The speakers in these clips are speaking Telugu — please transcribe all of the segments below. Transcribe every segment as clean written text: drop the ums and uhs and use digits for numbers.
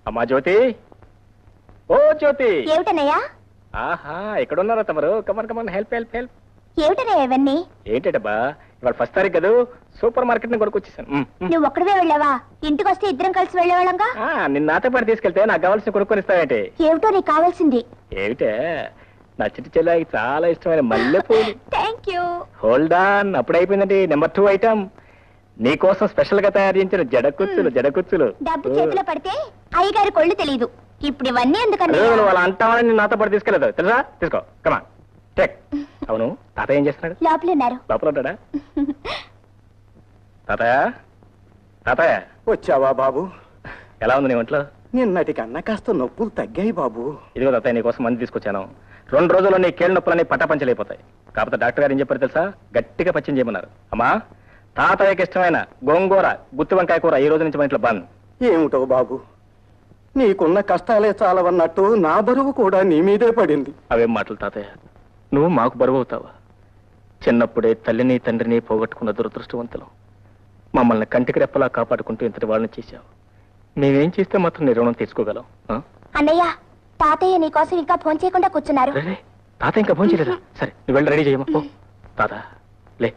అమ్మా జ్యోతి, ఓ జ్యోతి. ఏమిటనయ్యా? ఆహా, ఎక్కడున్నారా తమరు? Come on come on, help help help. ఏమిటనయ్యా ఇవన్నీ? ఏంటబ్బా, ఇవాళ ఫస్ట్ తారీఖు కదా, సూపర్ మార్కెట్ ని కొనుక్కొచ్చేసాను. నువ్వు ఒక్కడివే వెళ్ళావా? ఇంటికి వస్తే ఇద్దరం కలిసి వెళ్ళేవాళ్ళంగా. నిన్న నాతో పాటు తీసుకెళ్తే నాకు కావాల్సిన కొనుక్కొనిస్తావేంటి? ఏమిటో నీకు కావాల్సింది? ఏమిటే, నా చిట్టి చెల్లాయికి చాలా ఇష్టమైన మల్లెపూలు. Thank you. హోల్డ్ ఆన్, అప్పుడైపోయిందండి. నెంబర్ 2 ఐటమ్ నీకోసం స్పెషల్ గా తయారు చేయించిన జడకుచ్చులు. డబ్బు చేతిలో పడితే అయ్యగారి కొళ్ళు తెలియదు. ఇప్పుడు ఇవన్నీ ఎందుకన్నా? వాళ్ళ అంటామని నేను నాతో పాటు తీసుకెళ్ళదు తెలుసా? తీసుకో, కమా టెక్. అవును, తాతయ్య ఏం చేస్తున్నాడు? లోపల ఉన్నారు. లోపల ఉంటాడా? తాతయ్య వచ్చావా బాబు? ఎలా ఉంది నీ ఒంట్లో? నిన్నటి కన్నా కాస్త నొప్పులు తగ్గాయి బాబు. ఇదిగో తాతయ్య, నీకోసం మంది తీసుకొచ్చాను. 2 రోజుల్లో నీ కీళ్ళ నొప్పులన్నీ పటాపంచలైపోతాయి. కాకపోతే డాక్టర్ గారు ఏం చెప్పారు తెలుసా? గట్టిగా పచ్చిం చేయమన్నారు. అమ్మా, తాతయ్యకి ఇష్టమైన గోంగూర, గుత్తి వంకాయ కూర ఈ రోజు నుంచి మన ఇంట్లో బంద్. ఏమిటో బాబు, నీకున్న కష్టాలే చాలవన్నట్టు నా బరువు కూడా నీ మీదే పడింది. అవేం మాటలు తాతయ్య, నువ్వు మాకు బరువు అవుతావా? చిన్నప్పుడే తల్లిని తండ్రిని పోగొట్టుకున్న దురదృష్టవంతులు మమ్మల్ని కంటికి రెప్పలా కాపాడుకుంటూ ఇంతటి వాళ్ళని చేశావు. మేమేం చేస్తే మాత్రం నీ రుణం తీసుకోగలం? అన్నయ్య, తాతయ్య నీకోసం ఇంకా ఫోన్ చేయకుండా కూర్చున్నారు. తాతయ్య ఇంకా ఫోన్ చేయలేదా? సరే, నువ్వు వెళ్ళి రెడీ చేయమా. తాత లే.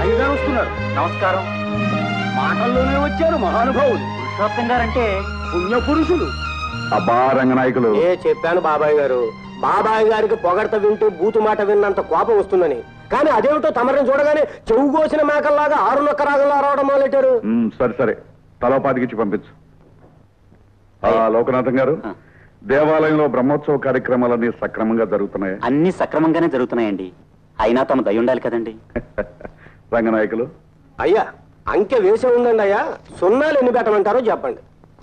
అయ్యగారు వస్తున్నారు. నమస్కారం. మాటల్లోనే వచ్చారు మహానుభావులు. పురుషోత్తం గారంటే పుణ్య పురుషులు. అబ్బా రంగనాయకులు, చెప్పాను బాబాయ్ గారు. బాబాయ్ గారికి పొగడత వింటూ బూతు మాట విన్నంత కోపం వస్తుందని. కానీ అదేమిటో తమరిని చూడగానే చెవు కోసిన మేకల్లాగా 6 రాగంలో రావడం మొదలెట్టారు. సరే సరే, తలోపాతికిచ్చి పంపించు. లోకనాథం గారు, దేవాలయంలో బ్రహ్మోత్సవ కార్యక్రమాలన్నీ సక్రమంగా జరుగుతున్నాయి? అన్ని సక్రమంగానే జరుగుతున్నాయండి. అయినా తమ దయ ఉండాలి కదండి. రంగనాయకులు, అయ్యా అంకె వేసే ఉందండి అయ్యా. సున్నాలు ఎన్ని పెట్టమంటారో చెప్పండి.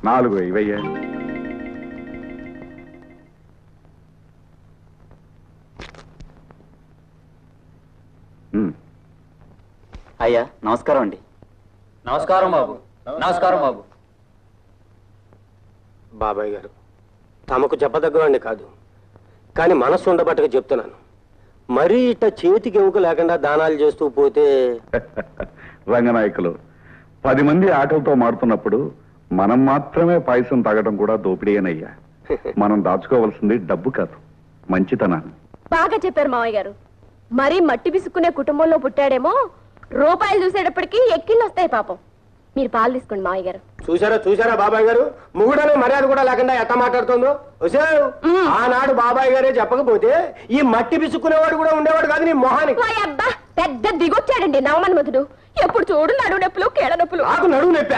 4 ఇవయ్యా. అయ్యా నమస్కారం అండి. నమస్కారం బాబు. నమస్కారం బాబు. బాబాయ్ గారు, తమకు చెప్పదగ్గవాడిని కాదు, కానీ మనస్సు ఉండబట్టగా చెప్తున్నాను. మరీ ఇట్ట చేతికి ఎముక లేకుండా దానాలు చేస్తూ పోతే. రంగనాయకులు, 10 మంది ఆకలితో మాడుతున్నప్పుడు మనం మాత్రమే పాయసం తాగడం కూడా దోపిడీనయ్యా. మనం దాచుకోవాల్సింది డబ్బు కాదు, మంచితనాన్ని. బాగా చెప్పారు మావయ్య గారు. మరీ మట్టి పిసుక్కునే కుటుంబంలో పుట్టాడేమో, రూపాయలు చూసేటప్పటికి ఎక్కిళ్ళు వస్తాయి పాపం. మీరు పాలు తీసుకోండి మావయ్య గారు. చూసారా బాబాయ్ గారు, మొగుడనే మర్యాద కూడా లేకుండా ఎట్ట మాట్లాడుతుందో. ఆనాడు బాబాయ్ గారే చెప్పకపోతే ఈ మట్టి పిసుక్కునేవాడు కూడా ఉండేవాడు కాదు నీ మొహానికి. అబ్బా, పెద్ద దిగొచ్చాడండి నవమన్మధుడు. ఎప్పుడు చూడు నడువు నొప్పులు, కేళ నొప్పులు. నాకు నడువు నొప్పి.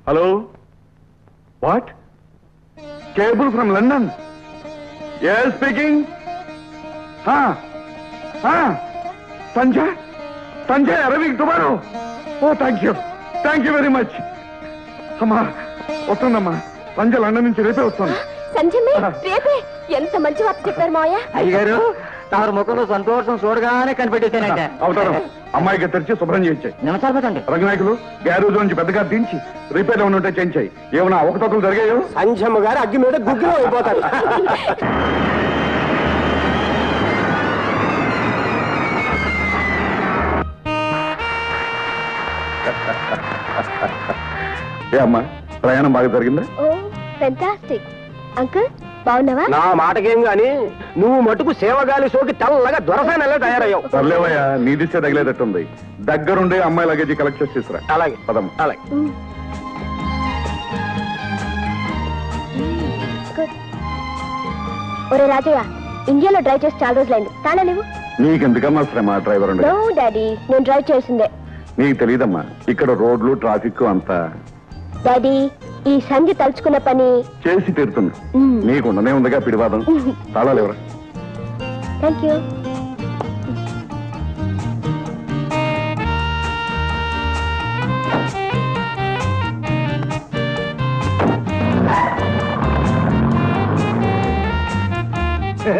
Hello, what? Cable from London? yes speaking. Sanjay arriving tomorrow. Oh thank you very much. అమ్మా వస్తుందమ్మా, సంజయ్ లండన్ నుంచి రేపే వస్తాను. సంజయ్ రేపే? ఎంత మంచి వార్త చెప్పారు మావయ్య. అయ్యగారు, తమరు ముఖంలో సంతోషం చూడగానే కనిపెట్టేశానంటే. అవుతారు. అమ్మాయికి తెరిచి శుభ్రం చేయించాయి. నమస్కారం. రంగనాయకులు, గ్యారేజ్ నుంచి పెద్దగా దించి రిపేర్ ఏమైనా ఉంటే చేయించాయి. ఏమైనా అవకతవకలు జరిగాయో? సంజమ్మ గారు అగ్గి మీద గుగ్గిలో అయిపోతారు. ఏ అమ్మా, ప్రయాణం బాగా జరిగిందా? Oh fantastic. అంకుల్ బాగున్నావా? నా మాటకేం గాని నువ్వు మటుకు సేవగాలి సోకి తెల్లగా దొరసానలా తయారయ్యావు. సర్లేవయ్యా, నీ దిశ తగిలేటట్టుంది. దగ్గరుండే అమ్మాయి లగేజీ కలెక్ట్ చేసి తీసుకురా. అలాగే పదం. అలాగే. ఒరే రాజయ్య, ఇండియాలో డ్రైవ్ చేసి చాలా రోజులైంది. తాళా లేవు. నీకెందుకమ్మా శ్రమ డ్రైవర్ ఉండే? నో డాడీ, నేను డ్రైవ్ చేసిందే. నీకు తెలియదమ్మా, ఇక్కడ రోడ్లు ట్రాఫిక్ అంతా. డాడీ, ఈ సంధి తలుచుకున్న పని చేసి తీరుతుంది. నీకుండనే ఉందిగా పిడివాదం. తాళాలు ఎవరా? Thank you.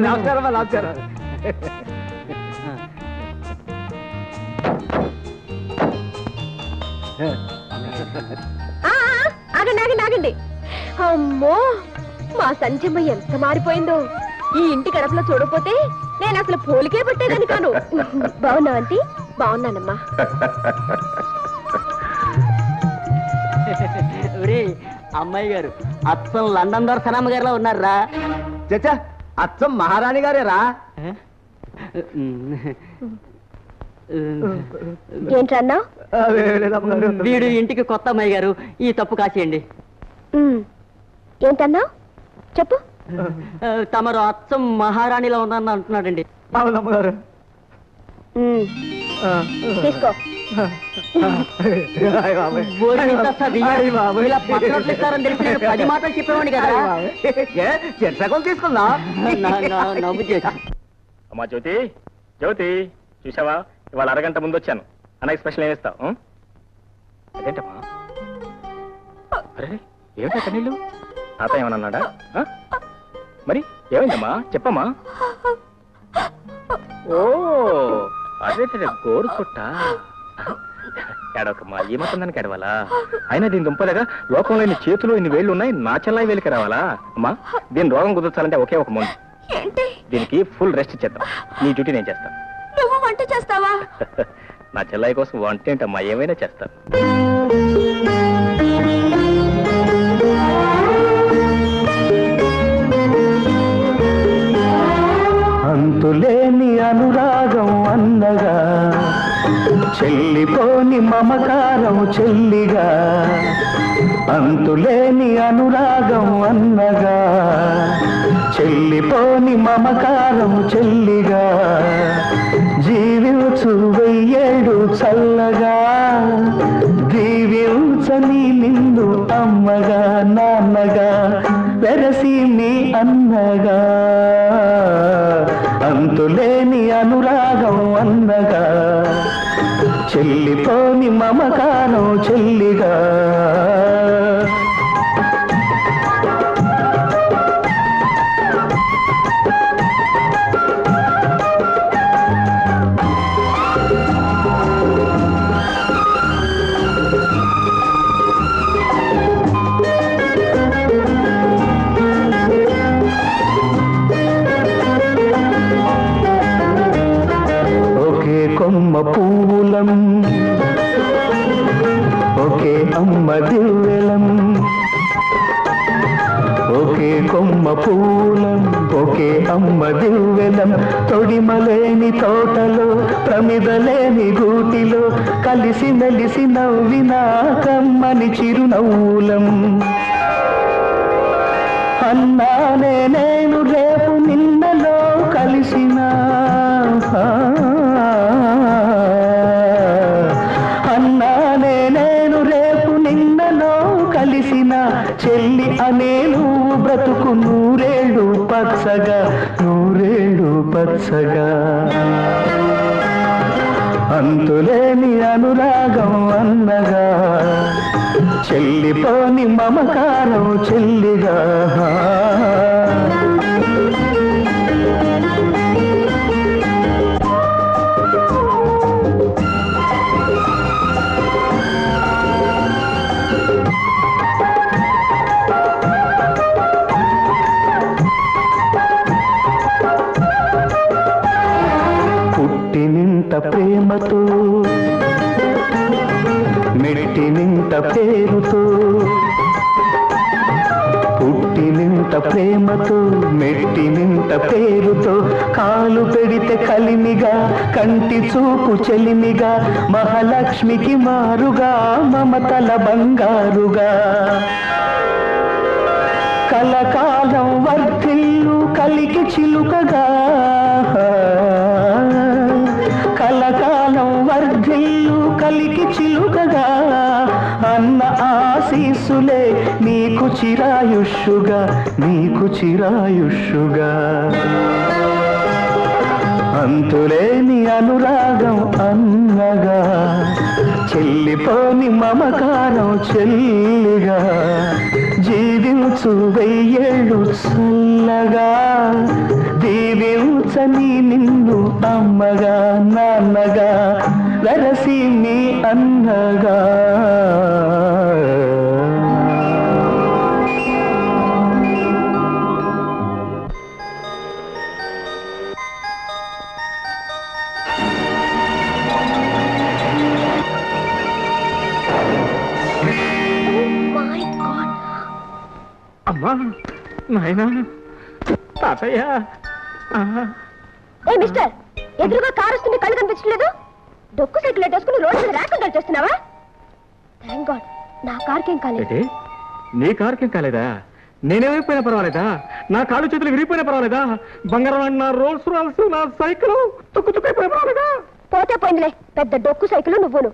నమస్కారం. నమస్కారం. ఆగండి. అమ్మో, మా సంజమ్మ ఎంత మారిపోయిందో. ఈ ఇంటి గడపలో చూడపోతే నేను అసలు పోలికే పట్టేదని కాను. బాగున్నావు ఆంటీ? బాగున్నానమ్మా. అమ్మాయి గారు అచ్చం లండన్ దొరసనమ్మ గారిలో ఉన్నారా? చచ్చా, అచ్చం మహారాణి గారే రా. ఏంటన్నా? వీడు ఇంటికి కొత్త అమ్మాయి గారు, ఈ తప్పు కాసేయండి. ఏంటన్నా చెప్పు. తమరు అచ్చం మహారాణిలో ఉందని అంటున్నాడండి. అవునమ్మగారు. తీసుకో. ఇలా పచ్చట్లు ఇస్తారని తెలిసి నేను 10 మాటలు చెప్పేవాడిని కదా. చెట్సగం తీసుకుందా? నవ్వు చేసి అమ్మా జ్యోతి, జ్యోతి చూసావా, ఇవాళ అరగంట ముందు వచ్చాను. అన్నకి స్పెషల్ ఏమి ఇస్తావు? అదేంటమ్మా? అరే ఏమిటా కన్నీళ్ళు? తాత ఏమన్నాడా? మరి ఏమైందమ్మా చెప్పమ్మా. ఓ అదే గోరు చుట్ట. ఏడవకమ్మా, ఈ మొత్తం దానికి ఏడవాలా? అయినా దీని దుంపలేగా లోకంలో ఇన్ని చేతులు ఇన్ని వేళ్ళు ఉన్నాయి, నా చెల్లాయి వేలికి రావాలా? అమ్మా దీని రోగం కుదర్చాలంటే ఒకే ఒక మందు. ఏంటి? దీనికి ఫుల్ రెస్ట్ చేద్దాం. నీ డ్యూటీ నేను చేస్తాను. నువ్వు వంట చేస్తావా? నా చెల్లాయి కోసం వంట ఏంటమ్మా, ఏమైనా చేస్తాను. అంతులేని అనురాగం అన్నగా, చెల్లిపోని మమకారం చెల్లిగా. అంతులేని అనురాగం అన్నగా, చెల్లిపోని మమకారం చెల్లిగా. జీవించు వెయ్యేడు చల్లగా, దీవించని నిన్ను అమ్మగా నాన్నగా, వెరసి మీ అన్నగా. అంతులేని అనురాగం అన్నగా, చెల్లిపోని మమకారం చెల్లిగా. కొమ్మ పువ్వులం, ఒకే అమ్మ దివ్వెలం. ఒకే కొమ్మ పువ్వులం, ఒకే అమ్మ దివ్వెలం. తొడిమలేని తోటలో, ప్రమిదలేని గూటిలో, కలిసి మెలిసి నవ్విన కమ్మని చిరునవ్వులం. అన్నానే నేను రేపు నిన్నలో కలిసిన, అన్నానే నేను రేపు నిన్నలో కలిసిన చెల్లి అనే నువ్వు బ్రతుకు నూరేళ్ళు పచ్చగా, నూరేళ్ళు పచ్చగా. అంతులేని అనురాగం అన్నగా, చెల్లిపోని మమకారం చెల్లిగా. పుట్టినింట ప్రేమతో, మెట్టినింట పేరుతో. పుట్టినింట ప్రేమతో, మెట్టినింట పేరుతో. కాలు పెడితే కలిమిగా, కంటి చూపు చెలిమిగా. మహాలక్ష్మికి మారుగా, మమతల బంగారుగా. కలకాలం వర్ధిల్లు కలికి చిలుకగా, కలకాలం వర్ధిల్లు కలికి చిలుకగా. అన్న ఆశీస్సులే నీకు చిరాయుష్యుగా, నీకు చిరాయుష్యుగా. అంతులేని అనురాగం అన్నగా, చెల్లిపోని మమకారం చెల్లిగా. జీవించు వెయ్యేళ్ళు చల్లగా, దీవించని నిన్ను అమ్మగా నాన్నగా, వెరసి మీ అన్నగా. అమ్మా నాయనా తాతయ్య. ఏ మిస్టర్, ఎదురుగా కారు వస్తుంది, కళ్ళు కనిపించలేదు. డొక్కు సైకిల్ వేసుకుని రోడ్డు మీద ర్యాకులు చేస్తున్నావా? థ్యాంక్ గాడ్ నా కార్కేం కాలేదు. నీ కార్కేం కాలేదా? నేనేమైపోయినా పర్వాలేదా? నా కాళ్ళు చేతులు విరిగిపోయినా పర్వాలేదా? బంగారం నా రోల్స్ రాల్స్ నా సైకిల్ తుక్కుతుక్కైపోయినా పర్వాలేదా? పోతే పోయిందిలే, పెద్ద డొక్కు సైకిల్ నువ్వును.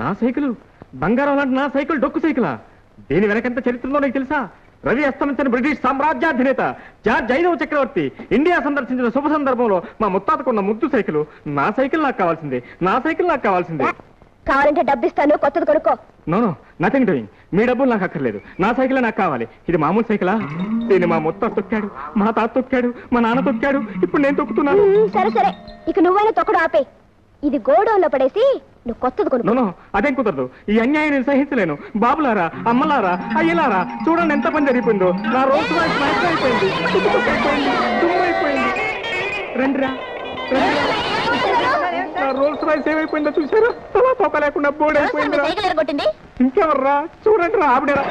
నా సైకిల్ బంగారం లాంటి నా సైకిల్ డొక్కు సైకిలా? దీని వెనకంత చరిత్రలో నీకు తెలుసా? రవి అస్తమించిన బ్రిటిష్ సామ్రాజ్యాధినేత జార్జ్ 5వ చక్రవర్తి ఇండియా సందర్శించిన శుభ సందర్భంలో మా ముత్తాతకున్న ముద్దు సైకిల్. నా సైకిల్ నాకు కావాల్సిందే, నా సైకిల్ నాకు కావాల్సిందే. కావాలంటే డబ్బిస్తాను, కొత్తది కొనుక్కో. No nothing doing. మీ డబ్బులు నాకు అక్కర్లేదు, నా సైకిల్ నాకు కావాలి. ఇది మామూలు సైకిలా? దీన్ని మా ముత్తాత తొక్కాడు, మా తాత తొక్కాడు, మా నాన్న తొక్కాడు, ఇప్పుడు నేను తొక్కుతున్నాను. సరే సరే, ఇక నువ్వైనా తొక్కడు ఆపే. ఇది గోడౌన్ లో పడేసి నువ్వు కొత్తది కొనుక్కో. నో అదేం కుదరదు. ఈ అన్యాయం నేను సహించలేను. బాబులారా, అమ్మలారా, అయ్యలారా, చూడండి ఎంత పని జరిగిపోయిందో. నా రోడ్డు అయిపోయింది, దుమ్ము అయిపోయింది. రండిరా, నా రోల్స్ రాయిస్ ఏమైపోయిందో చూసారా? తలా తొక్క లేకుండా బోర్డు అయిపోయింది. కొట్టింది ఇంకెవర్రా? చూడండి రా, ఆవిడరా.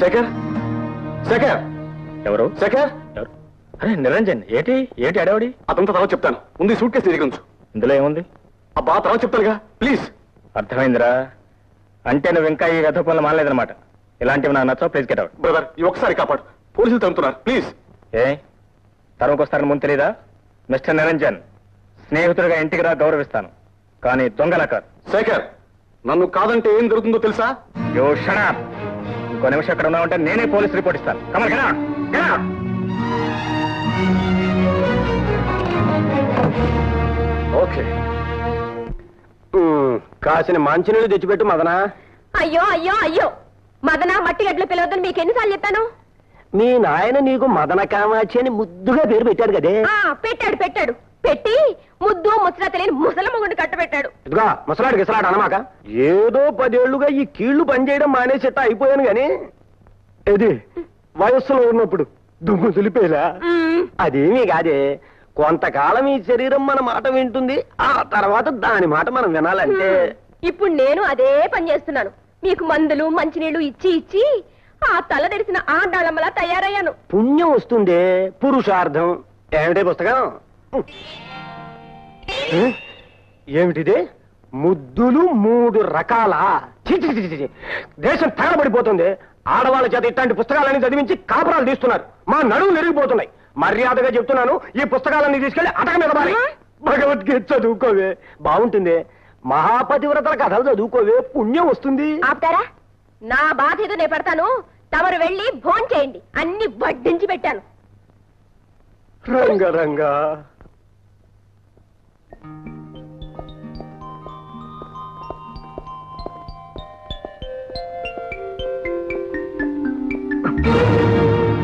శేఖర్, శేఖర్, ఎవరు? శేఖర్. ఎవరు? అరే నిరంజన్, ఏటి అడవాడి? అతనితో తర్వాత చెప్తాను, ముందు సూట్ కేసు తిరిగి ఉంచు. ఇందులో ఏముంది? అబ్బా తర్వాత చెప్తానుగా, ప్లీజ్. అర్థమైందిరా. అంటే నువ్వు ఇంకా ఈ గత పనులు మానలేదన్నమాట. ఇలాంటివి నాకు నచ్చవు. Please get out. బ్రదర్, ఈ ఒక్కసారి కాపాడు, పోలీసులు తరుముతున్నారు, ప్లీజ్. ఏ తరుముకొస్తారని ముందు తెలీదా? మిస్టర్ నిరంజన్, స్నేహితుడిగా ఇంటికి రా, గౌరవిస్తాను, కానీ దొంగలా కాదు. శేఖర్, నన్ను కాదంటే ఏం జరుగుతుందో తెలుసా? యో షట్ అప్. ఇంకో నిమిషం ఎక్కడ ఉన్నావంటే నేనే పోలీస్ రిపోర్ట్ ఇస్తాను. Kamal get out, get out. Okay, కాసిన మంచినీళ్ళు తెచ్చిపెట్టు మదనా. అయ్యో అయ్యో అయ్యో, మదన మట్టి గడ్డలు పిలవద్దని మీకు ఎన్నిసార్లు చెప్పాను? మీ నాయన నీకు మదన కామాచి అని ముద్దుగా పేరు పెట్టాడు కదే. పెట్టాడు పెట్టి ముద్దు ముచ్చట తెలియని ముసలమ్మ గుండి కట్టబెట్టాడు. ఇదిగా ముసలాడికి ఇసలాడు అనమాక. ఏదో 10 ఏళ్లుగా ఈ కీళ్లు పనిచేయడం మానేసేట అయిపోయాను గాని, ఇది వయస్సులో ఉన్నప్పుడు దుమ్ము దులిపేలా. అదేమీ కాదే, కొంతకాలం ఈ శరీరం మన మాట వింటుంది, ఆ తర్వాత దాని మాట మనం వినాలంటే. ఇప్పుడు నేను అదే పని చేస్తున్నాను. మీకు మందులు మంచినీళ్లు ఇచ్చి ఇచ్చి ఆ తల తెరిసిన ఆడాళ్ళమ్మలా తయారయ్యాను. పుణ్యం వస్తుందే, పురుషార్థం. ఏమిటే పుస్తకం? ఏమిటిది? ముద్దులు 3 రకాల. దేశం తగలబడిపోతుంది. ఆడవాళ్ళ చేత ఇట్లాంటి పుస్తకాలన్నీ చదివించి కాపురాలు తీస్తున్నారు. మా నడువు నెరిగిపోతున్నాయి. మర్యాదగా చెప్తున్నాను, ఈ పుస్తకాలన్నీ తీసుకెళ్లి అటక మీద పారి. భగవద్గీత చదువుకోవే, బాగుంటుంది. మహాపతివ్రతల కథలు చదువుకోవే, పుణ్యం వస్తుంది. ఆపుతారా? నా బాధ ఏదో నేను పెడతాను, తమరు వెళ్ళి భోన్ చేయండి. అన్ని వడ్డించి పెట్టాను. రంగరంగా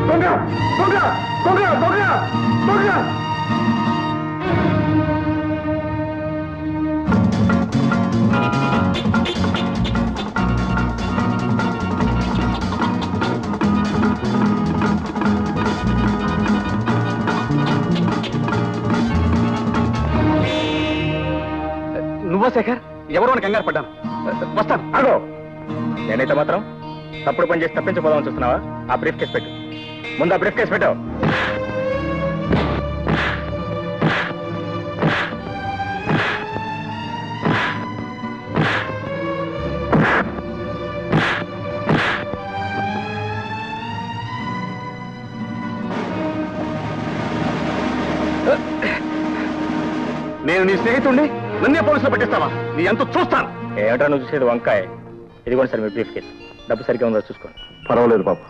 దొంగ దొంగ దొంగ దొంగ దొంగ. నువ్వా శేఖర్? ఎవరో అని కంగారు పడ్డాను. వస్తాను, అగో. నేనైతే మాత్రం తప్పుడు పని చేసి తప్పించబోదామని చూస్తున్నావా? ఆ బ్రీఫ్ కేసు పెట్టు, ముందు ఆ బ్రీఫ్ కేసు పెట్టావు. నేను నీ స్నేహితుడిని, నన్నే పోలీసులో పెట్టిస్తావా? నీ ఎంత చూస్తాను. ఏమిటా నువ్వు చూసేది? వంకాయ. ఇదిగోండి సార్ మీ బ్రీఫ్ కేసు. డబ్బు సరిగ్గా ఉందో చూసుకోండి. పర్వాలేదు బాబు.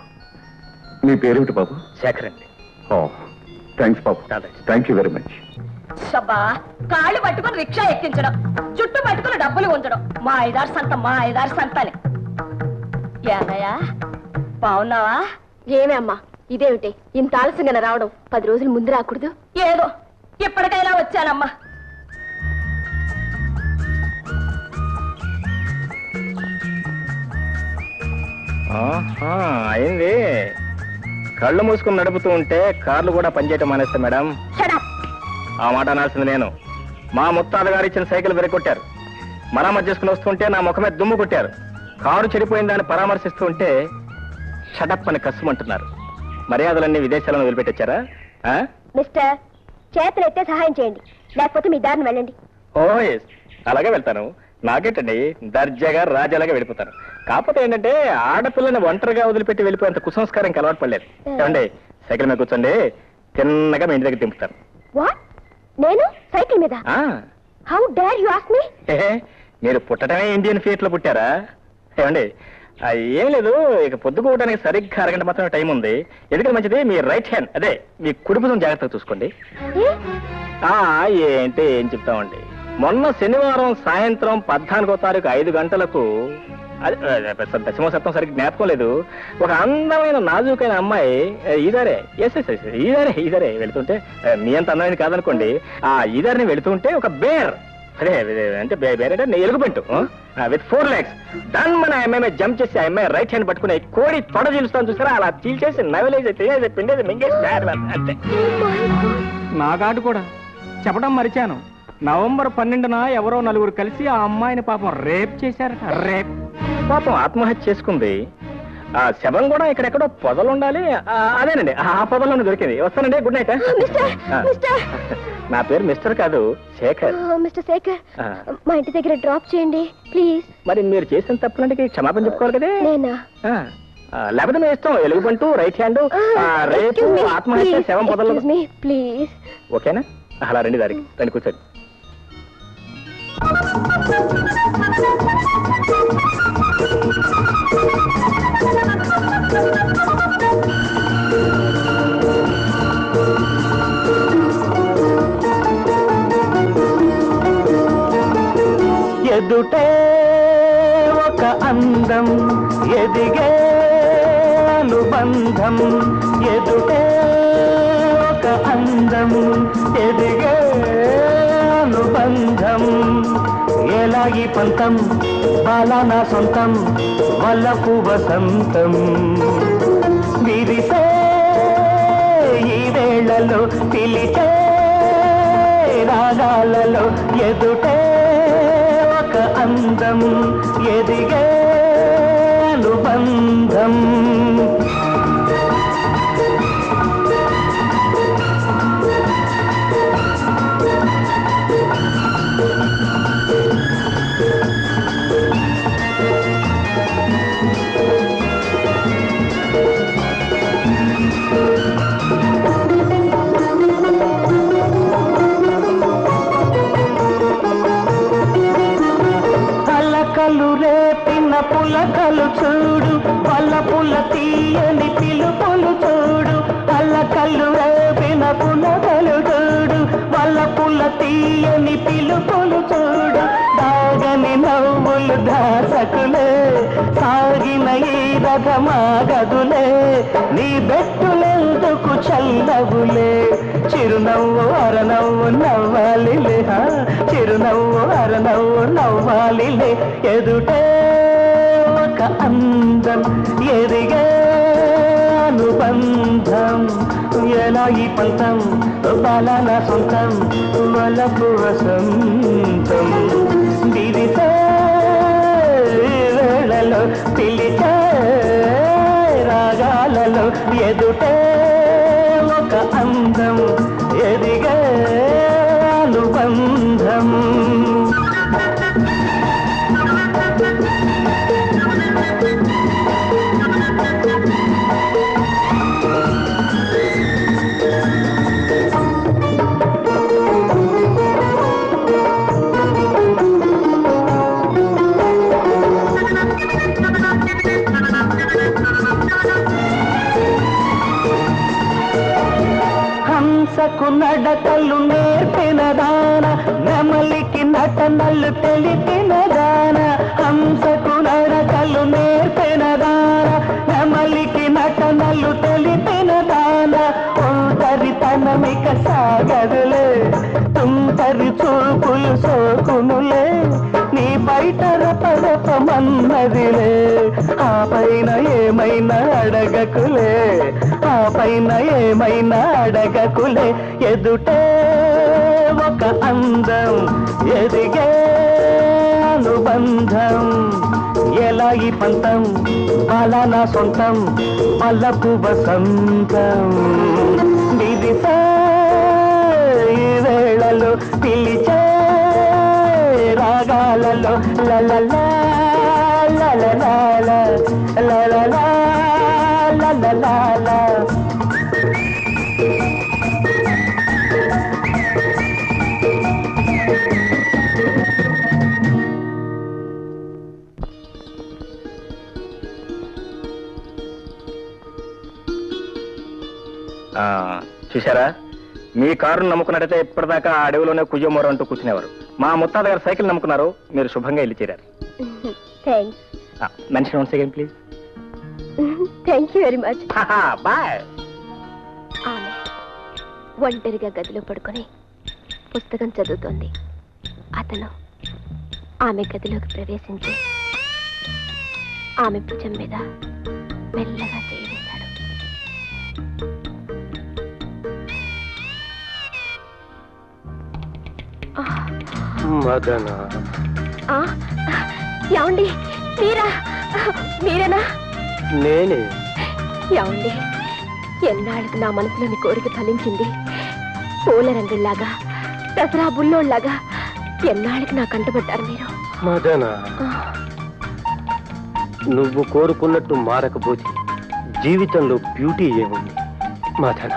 మీ పేరేమిటి బాబు? శేఖర్ అండి. ఓ థ్యాంక్స్ బాబు, థ్యాంక్ యూ వెరీ మచ్. షబ్బా, కాళ్ళు పట్టుకుని రిక్షా ఎక్కించడం, జుట్టు పట్టుకుని డబ్బులు ఉంచడం, మా ఐదారు సంతని. ఏమయ్యా బాగున్నావా? ఏమే అమ్మా, ఇదేమిటి ఇంత ఆలస్యంగా రావడం? 10 రోజుల ముందు రాకూడదు? ఏదో ఇప్పటికైనా వచ్చానమ్మా. అయింది. కళ్ళు మూసుకుని నడుపుతూ ఉంటే కార్లు కూడా పనిచేయటం మానేస్తా మేడం. ఆ మాట అనాల్సింది నేను. మా ముత్తాత గారు ఇచ్చిన సైకిల్ వెరగొట్టారు. మరామతు చేసుకుని వస్తుంటే నా ముఖమే దుమ్ము కొట్టారు. కారు చెడిపోయిందని పరామర్శిస్తూ ఉంటే షటప్ అని కష్టమంటున్నారు. మర్యాదలన్నీ విదేశాలను వదిలిపెట్టొచ్చారా? మిస్టర్, చేతులైతే సహాయం చేయండి, లేకపోతే మీ దారిని వెళ్ళండి. ఓ ఎస్, అలాగే వెళ్తాను. నాకేంటండి, దర్జాగా రాజాలాగా వెళ్ళిపోతాను. కాకపోతే ఏంటంటే ఆడపిల్లని ఒంటరిగా వదిలిపెట్టి వెళ్ళిపోయేంత కుసంస్కారం ఇంకా అలవాటు పడలేదు. ఏమండి, సైకిల్ మీద కూర్చోండి, తిన్నగా మీ ఇంటి దగ్గర దింపుతాను. వాట్? నేను సైకిల్ మీద? How dare you ask me? మీరు పుట్టడమే ఇండియన్ ఫీట్ లో పుట్టారా? ఏమండి, ఏం లేదు, ఇక పొద్దుకోవడానికి సరిగ్గా అరగంట మాత్రమే టైం ఉంది. ఎందుకంటే మంచిది, మీ రైట్ హ్యాండ్, అదే మీ కుడి భుజం జాగ్రత్తగా చూసుకోండి. ఏంటి ఏం చెప్తామండి, మొన్న శనివారం సాయంత్రం 14వ తారీఖు 5 గంటలకు, దశమ సప్తం సరిగ్గా జ్ఞాపకం లేదు, ఒక అందమైన నాజూకైన అమ్మాయి ఈదారే ఈదారే వెళుతుంటే, మీ అంత అందమైనది కాదనుకోండి, ఆ ఈదారిని వెళుతుంటే ఒక బేర్, అదే అంటే బేరే ఎలుగుబంటు విత్ 4 legs డన్ మన అమ్మాయి జంప్ చేసి ఆ అమ్మాయి రైట్ హ్యాండ్ పట్టుకుని కోడి తొడ చీలుస్తాను చూసారా, అలా చీల్చేసి నవలేసి పిండేది మింగేసి అంతే. నా కాటు కూడా చెప్పడం మరిచాను. నవంబర్ 12న ఎవరో 4 కలిసి ఆ అమ్మాయిని పాపం రేప్ చేశారట. రేప్ పాపం ఆత్మహత్య చేసుకుంది. ఆ శవం కూడా ఇక్కడెక్కడో పొదలుండాలి. అదేనండి, ఆ పొదలోనే దొరికింది. వస్తానండి, గుడ్ నైట్. నా పేరు మిస్టర్ కాదు, శేఖర్. మిస్టర్ శేఖర్, మా ఇంటి దగ్గర డ్రాప్ చేయండి ప్లీజ్. మరి మీరు చేసిన తప్పులంటే క్షమాపణ చెప్పుకోవాలి కదా. నేనా? లేకపోతే మీ ఇష్టం, ఎలుగుబంటూ, రైట్ హ్యాండ్, రేపు, ఆత్మహత్య, శవం పొదలు. ప్లీజ్. ఓకేనా? అలా రండి, దారికి రండి, కూర్చోండి. ఎదుటే ఒక అందం, ఎదిగే అనుబంధం. ఎదుటే ఒక అందం, ఎదిగే అనుబంధం. ఎలాగి పంతం, బాలానా సొంతం, వల్లపు వసంతం. విరిసే ఈ వేళలో, పిలిచే రాగాలలో, ఎదుటే ఒక అందం, ఎదిగే అనుబంధం. పులకలు చూడు, వల్లపుల తీయని పిలుపులు చూడు. అల్లకల్లు రేపిన పులకలు చూడు, వల్లపుల తీయని పిలుపులు చూడు. దాగని నవ్వులు దాసకులే, సాగిన ఈ రథమాగదులే. నీ బెట్టులెందుకు చల్లవులే, చిరునవ్వు అరనవ్వు నవ్వాలిలే. చిరునవ్వు అరనవ్వు నవ్వాలిలే. ఎదుటే ఒక అందం, ఎదిగే అనుబంధం. ఎలా ఈ పంతం, బాలాన సొంతం, వలపు వసంతం. విరిసే వేళలో, పిలిచే రాగాలలో, ఎదుటే ఒక అందం, ఎదిగే అనుబంధం. హంసకు నడకలు నేర్పిన దాన, నెమలికి నటనలు తెలిపిన దాన. హంసకు నడకలు నేర్పిన దాన, నెమలికి నటనలు తెలిపిన పయనమిక సాగదులే తుంటరి చూపులు సోకునులే నీ బయట రపరపమన్నదిలే ఆ పైన ఏమైనా అడగకులే ఆ పైన ఏమైనా అడగకులే ఎదుటే ఒక అందం ఎదిగే అనుబంధం ఎలా ఈ పంతం అలా నా సొంతం పల్లపు వసంతం విదిసే ఈ వేళలో పిలిచే రాగాలలో లలలా లలలా లలలా లలలా చూశారా మీ కారును నమ్ముకున్నట్టయితే ఇప్పటిదాకా ఆ అడవిలోనే కుజమోర అంటూ కూర్చునేవారు మా ముత్తాత గారు సైకిల్ నమ్ముకున్నారు మీరు శుభంగా ఇల్లు చేరారు mention one second please thank you very much. Bye. ఆమె ఒంటరిగా గదిలో పడుకొని పుస్తకం చదువుతోంది. అతను ఆమె గదిలోకి ప్రవేశించి ఆమె భుజం మీద మెల్లగా చేయి వేశాడు. మదన ఏమండి మీరేనా? నేనే. ఏమండి ఎన్నాళ్ళకి నా మనసులోని కోరిక ఫలించింది. పూల రంగుల్లాగా దసరా బుల్లోళ్లాగా ఎన్నాళ్ళకి నా కంటపడ్డారు మీరు. మదన నువ్వు కోరుకున్నట్టు మారకపోతే జీవితంలో బ్యూటీ ఏముంది? మదన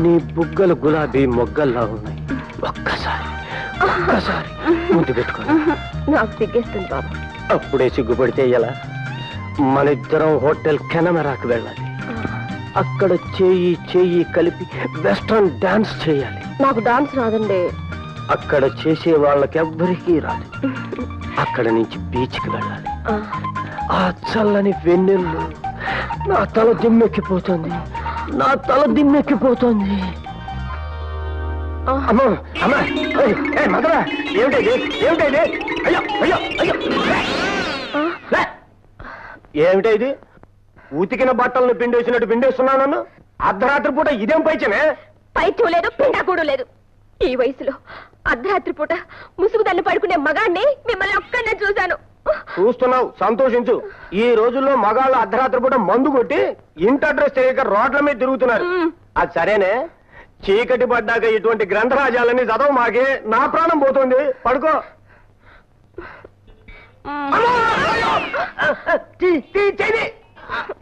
నీ బుగ్గలు గులాబీ మొగ్గల్లా ఉన్నాయి. ఒక్కసారి ముందు పెట్టుకో. నాకు సిగ్గేస్తుంది బాబు. అప్పుడే సిగ్గుపడితే ఎలా? మన ఇద్దరం హోటల్ కెనమరాకు వెళ్ళాలి. అక్కడ చేయి కలిపి వెస్ట్రన్ డాన్స్ చేయాలి. నాకు డాన్స్ రాదండి. అక్కడ చేసే వాళ్ళకెవ్వరికీ రాదు. అక్కడ నుంచి బీచ్కి వెళ్ళాలి. ఆ చల్లని వెన్నెల్లు నా తల దిమ్మెక్కిపోతుంది. అమ్మా అమ్మా మదరా ఏమిటైంది? అయ్యో అయ్యో అయ్యో ఏమిటైది? ఉతికిన బట్టలను పిండేసినట్టు పిండేస్తున్నా నన్ను. అర్ధరాత్రి పూట ఇదేం పైచమే? పైచూ లేదు పిండాకూడు లేదు. ఈ వయసులో అర్ధరాత్రి పూట ముసుగుదాన్ని పడుకునే మగాన్ని మిమ్మల్ని ఒక్కనే చూశాను. చూస్తున్నావు, సంతోషించు. ఈ రోజుల్లో మగాళ్ళు అర్ధరాత్రి పూట మందు కొట్టి ఇంటి అడ్రస్ తెలియక రోడ్ల మీద తిరుగుతున్నారు. అది సరేనే, చీకటి పడ్డాక ఇటువంటి గ్రంథరాజాలని చదవ మాకే నా ప్రాణం పోతుంది. పడుకో.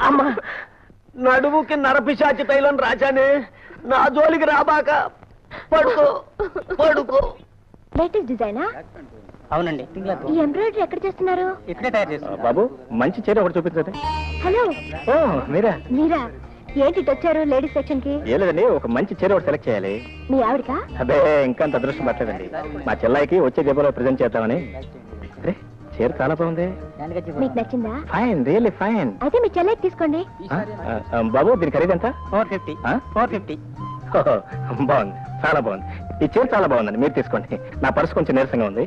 అమ్మా నడుముకి నరపిశాచి తైలం రాజానే, నా జోలికి రాబాక. పడుకో పడుకో. లేటెస్ట్ డిజైనా? అవునండి. ఈ ఎంబ్రాయిడరీ ఎక్కడ చేస్తున్నారు? ఇక్కడే తయారు చేస్తాం. బాబు మంచి చీర ఒకటి చూపించండి. హలో మీరా? ఏంటి వచ్చారు లేడీస్ సెక్షన్ కి? ఏ లేదండి, ఒక మంచి చీర ఒకటి సెలెక్ట్ చేయాలి. మీ ఆవిడకా? అదే ఇంకా అంత అదృష్టం పట్టలేదండి. మా చెల్లాయికి వచ్చే దీపంలో ప్రజెంట్ చేద్దామని. అరే చీర చాలా బాగుంది. మీకు నచ్చిందా? Fine, really fine. అయితే మీ చెల్లెకి తీసుకోండి. బాబు దీని ఖరీదు ఎంత? 450. 450. బాగుంది, చాలా బాగుంది. ఈ చీర చాలా బాగుందండి, మీరు తీసుకోండి. నా పర్సు కొంచెం నీరసంగా ఉంది.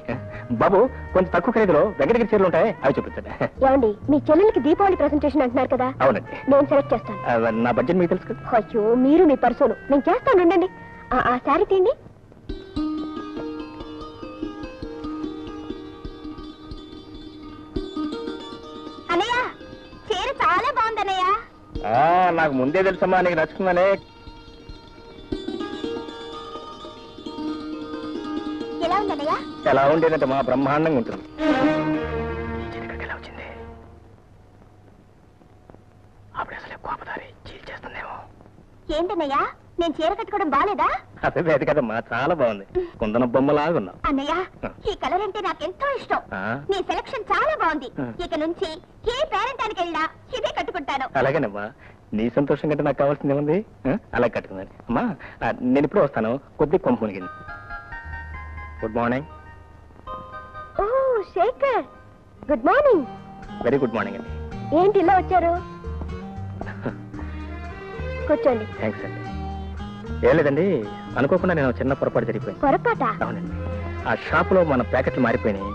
బాబు కొంచెం తక్కువ ఖరీదులో దగ్గర చీరలు ఉంటాయి, అవి చూపించండి. ఏమండి మీ చెల్లెలకి దీపావళి ప్రెసెంటేషన్ అంటున్నారు కదా? అవునండి. నేను సెలెక్ట్ చేస్తాను. నా బడ్జెట్ మీకు తెలుసు కదా. అయ్యో మీరు మీ పర్సును నేను చేస్తాను, ఉండండి. ఆ శారీ తీయండి. అన్నయ్య చీర చాలా బాగుంది అన్నయ్య. నాకు ముందే తెలుసమ్మా నీకు నచ్చుతుందనే. ఎలా ఉంది అన్నయ్య? ఎలా ఉండేదంటే మా బ్రహ్మాండంగా ఉంటుంది. ఎలా వచ్చింది? అప్పుడు అసలు కోపదారి చీల్ చేస్తుందేమో. ఏంటన్నయ్య నేను చీర కట్టుకోవడం బాలేదా? అదే లేదు కదమ్మా, చాలా బాగుంది. కుందన బొమ్మలాగున్నావు. అన్నయ్య ఈ కలర్ అంటే నాకెంతో ఇష్టం. నీ సెలక్షన్ చాలా బాగుంది. ఇక నుంచి ఏ పేరెంటానికి వెళ్ళినా ఇదే కట్టుకుంటాను. అలాగేనమ్మా, నీ సంతోషం కంటే నాకు కావాల్సింది ఏముంది? అలా కట్టుకుందని. అమ్మా నేను ఇప్పుడు వస్తాను, కొద్ది కొంప మునిగింది. Good morning. ఓ Shekhar, good morning. Very good morning అండి. ఏంటి ఇలా వచ్చారు? కూర్చోండి. థ్యాంక్స్ అండి. ఏం లేదండి, అనుకోకుండా నేను చిన్న పొరపాటు జరిగిపోయింది. పొరపాట? అవునండి, ఆ షాపులో మన ప్యాకెట్లు మారిపోయినాయి.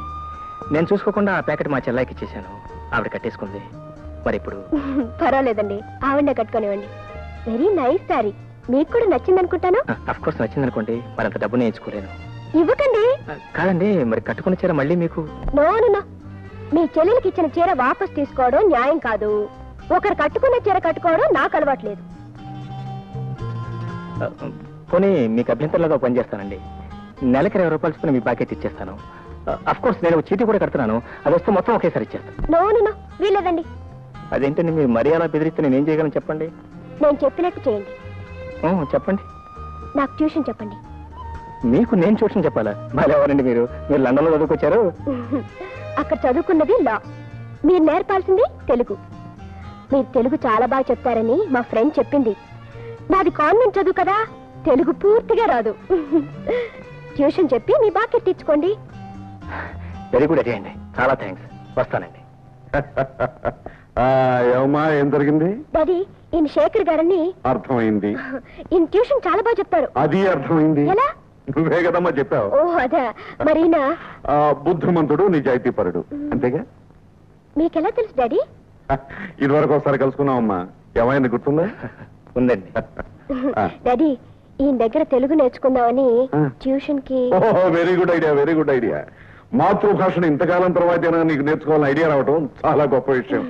నేను చూసుకోకుండా ఆ ప్యాకెట్ మా చెల్లాయికి ఇచ్చేసాను. ఆవిడ కట్టేసుకుంది. మరి ఇప్పుడు పర్వాలేదండి, ఆవిడ కట్టుకోనివ్వండి. Very nice sorry. మీకు కూడా నచ్చింది అనుకుంటాను. అఫ్ కోర్స్ నచ్చింది అనుకోండి, మరి అంత డబ్బు నేను ఇచ్చుకోలేను. ఇవ్వకండి. కాదండి, మరి కట్టుకున్న చీర మళ్ళీ మీకు. నో మీ చెల్లెలకి ఇచ్చిన చీర వాపస్ తీసుకోవడం న్యాయం కాదు. ఒకరు కట్టుకున్న చీర కట్టుకోవడం నాకు అలవాట్లేదు. పోనీ మీకు అభ్యంతరంలో పని చేస్తానండి. నెలకి 20 రూపాయలు చొప్పున మీ ప్యాకెట్ ఇచ్చేస్తాను. అఫ్ కోర్స్ నేను చీటీ కూడా కడుతున్నాను. అది వస్తే మొత్తం ఒకేసారి ఇచ్చేస్తాను. నో వీలేదండి. అదేంటండి, మీరు మరీ అలా బెదిరిస్తే నేనేం చేయగలను చెప్పండి? నేను చెప్పినట్టు చేయండి. చెప్పండి. నాకు ట్యూషన్ చెప్పండి. మీకు నేను ట్యూషన్ చెప్పాలా? మరి ఎవరండి మీరు లండన్ లో చదువుకొచ్చారు? అక్కడ చదువుకున్నది లా, మీరు నేర్పాల్సింది తెలుగు. మీరు తెలుగు చాలా బాగా చెప్తారని మా ఫ్రెండ్ చెప్పింది. నాది కాన్వెంట్ చదువు కదా, తెలుగు పూర్తిగా రాదు. ట్యూషన్ చెప్పి మీ బాకెట్ తెచ్చుకోండి. వెరీ గుడ్ అండి, చాలా థ్యాంక్స్. వస్తానండి. ఏమమ్మా, ఏం జరిగింది? డాడీ, ఈయన శేఖర్ గారని. అర్థమైంది. ఈయన ట్యూషన్ చాలా బాగా చెప్తారు. అది అర్థమైంది. ఎలా? నువ్వే కదమ్మా చెప్పావు. ఓ అదా. మరి బుద్ధిమంతుడు, నిజాయితీపరుడు, అంతేగా? మీకెలా తెలుసు డాడీ? ఇదివరకు ఒకసారి కలుసుకున్నావమ్మా. ఏమైంది, గుర్తుందా? ఉందండి. డాడీ, ఈయన దగ్గర తెలుగు నేర్చుకుందామని ట్యూషన్ కి. Very good idea, very good idea. మాతృభాషను ఇంతకాలం తర్వాత నీకు నేర్చుకోవాలని ఐడియా రావటం చాలా గొప్ప విషయం.